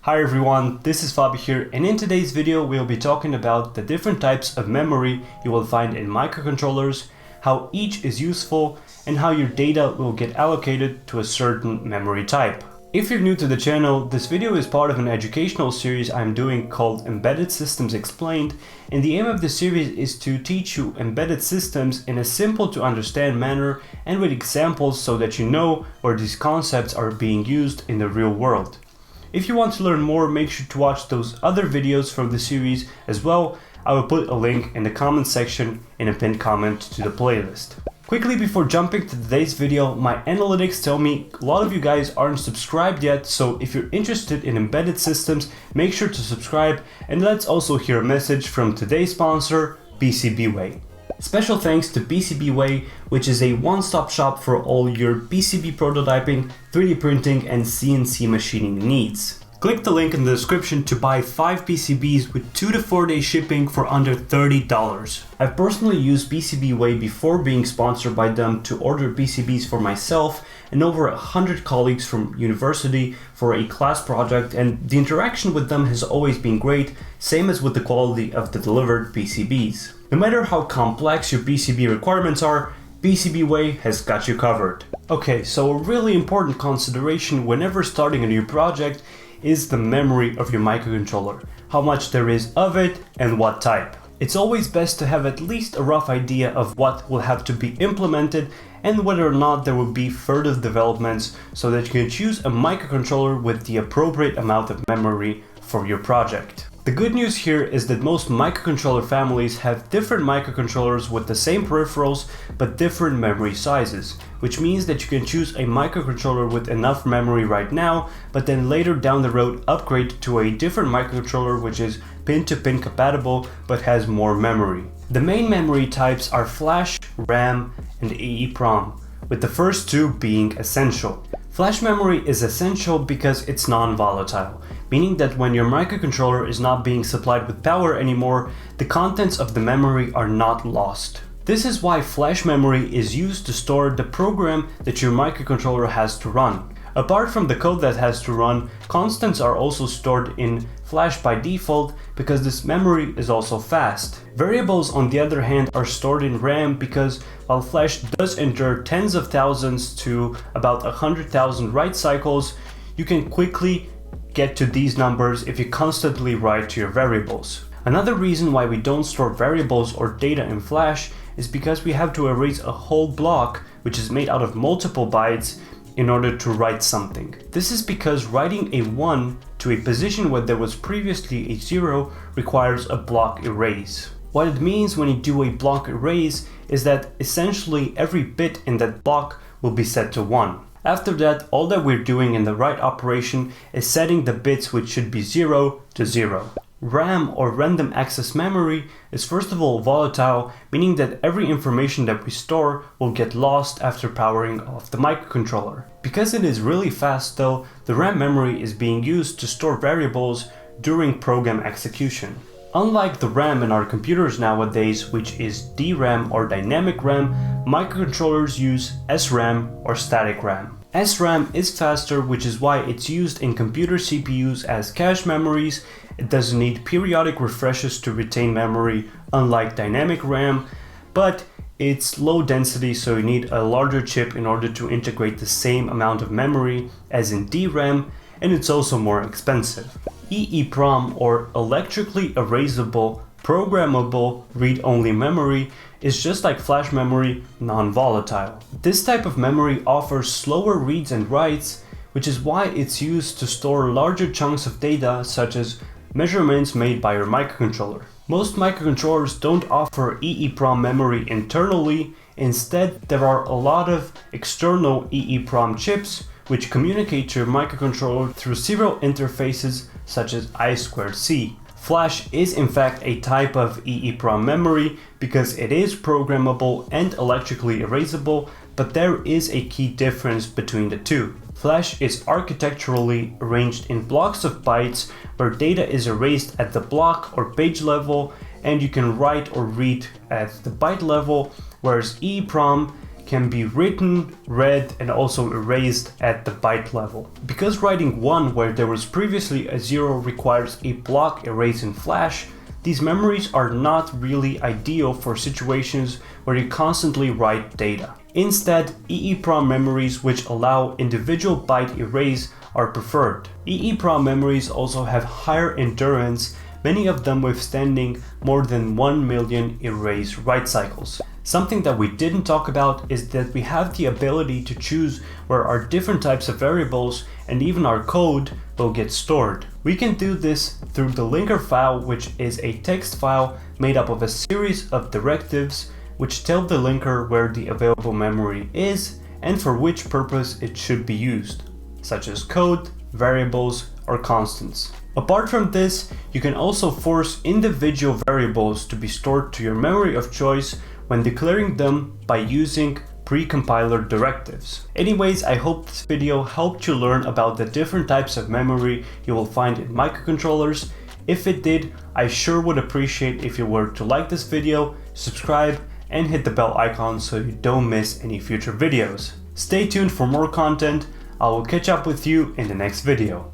Hi everyone, this is Fabi here, and in today's video we'll be talking about the different types of memory you will find in microcontrollers, how each is useful, and how your data will get allocated to a certain memory type. If you're new to the channel, this video is part of an educational series I'm doing called Embedded Systems Explained, and the aim of the series is to teach you embedded systems in a simple to understand manner and with examples so that you know where these concepts are being used in the real world. If you want to learn more, make sure to watch those other videos from the series as well. I will put a link in the comment section in a pinned comment to the playlist. Quickly before jumping to today's video, my analytics tell me a lot of you guys aren't subscribed yet, so if you're interested in embedded systems, make sure to subscribe, and let's also hear a message from today's sponsor, PCBWay. Special thanks to PCBWay, which is a one-stop shop for all your PCB prototyping, 3D printing and CNC machining needs. Click the link in the description to buy 5 PCBs with 2 to 4 day shipping for under $30. I've personally used PCBWay before being sponsored by them to order PCBs for myself and over 100 colleagues from university for a class project, and the interaction with them has always been great, same as with the quality of the delivered PCBs. No matter how complex your PCB requirements are, PCBWay has got you covered. Okay, so a really important consideration whenever starting a new project is the memory of your microcontroller, how much there is of it and what type. It's always best to have at least a rough idea of what will have to be implemented and whether or not there will be further developments so that you can choose a microcontroller with the appropriate amount of memory for your project. The good news here is that most microcontroller families have different microcontrollers with the same peripherals but different memory sizes, which means that you can choose a microcontroller with enough memory right now, but then later down the road upgrade to a different microcontroller which is pin-to-pin compatible but has more memory. The main memory types are Flash, RAM, and EEPROM, with the first two being essential. Flash memory is essential because it's non-volatile, meaning that when your microcontroller is not being supplied with power anymore, the contents of the memory are not lost. This is why flash memory is used to store the program that your microcontroller has to run. Apart from the code that has to run, constants are also stored in flash by default because this memory is also fast. Variables, on the other hand, are stored in RAM because while flash does endure tens of thousands to about 100,000 write cycles, you can quickly get to these numbers if you constantly write to your variables. Another reason why we don't store variables or data in flash is because we have to erase a whole block which is made out of multiple bytes in order to write something. This is because writing a 1 to a position where there was previously a 0 requires a block erase. What it means when you do a block erase is that essentially every bit in that block will be set to 1. After that, all that we're doing in the write operation is setting the bits which should be 0 to 0. RAM, or random access memory, is first of all volatile, meaning that every information that we store will get lost after powering off the microcontroller. Because it is really fast though, the RAM memory is being used to store variables during program execution. Unlike the RAM in our computers nowadays, which is DRAM or dynamic RAM, microcontrollers use SRAM or static RAM. SRAM is faster, which is why it's used in computer CPUs as cache memories. It doesn't need periodic refreshes to retain memory, unlike dynamic RAM, but it's low density, so you need a larger chip in order to integrate the same amount of memory as in DRAM, and it's also more expensive. EEPROM, or electrically erasable programmable read-only memory, is just like flash memory, non-volatile. This type of memory offers slower reads and writes, which is why it's used to store larger chunks of data such as measurements made by your microcontroller. Most microcontrollers don't offer EEPROM memory internally. Instead, there are a lot of external EEPROM chips which communicate to your microcontroller through serial interfaces such as I2C. Flash is in fact a type of EEPROM memory because it is programmable and electrically erasable, but there is a key difference between the two. Flash is architecturally arranged in blocks of bytes where data is erased at the block or page level and you can write or read at the byte level, whereas EEPROM can be written, read, and also erased at the byte level. Because writing 1 where there was previously a 0 requires a block erase in flash, these memories are not really ideal for situations where you constantly write data. Instead, EEPROM memories which allow individual byte erase are preferred. EEPROM memories also have higher endurance, many of them withstanding more than 1 million erase write cycles. Something that we didn't talk about is that we have the ability to choose where our different types of variables and even our code will get stored. We can do this through the linker file, which is a text file made up of a series of directives which tell the linker where the available memory is and for which purpose it should be used, such as code, variables, or constants. Apart from this, you can also force individual variables to be stored to your memory of choice when declaring them by using Precompiler directives. Anyways, I hope this video helped you learn about the different types of memory you will find in microcontrollers. If it did, I sure would appreciate if you were to like this video, subscribe, and hit the bell icon so you don't miss any future videos. Stay tuned for more content. I will catch up with you in the next video.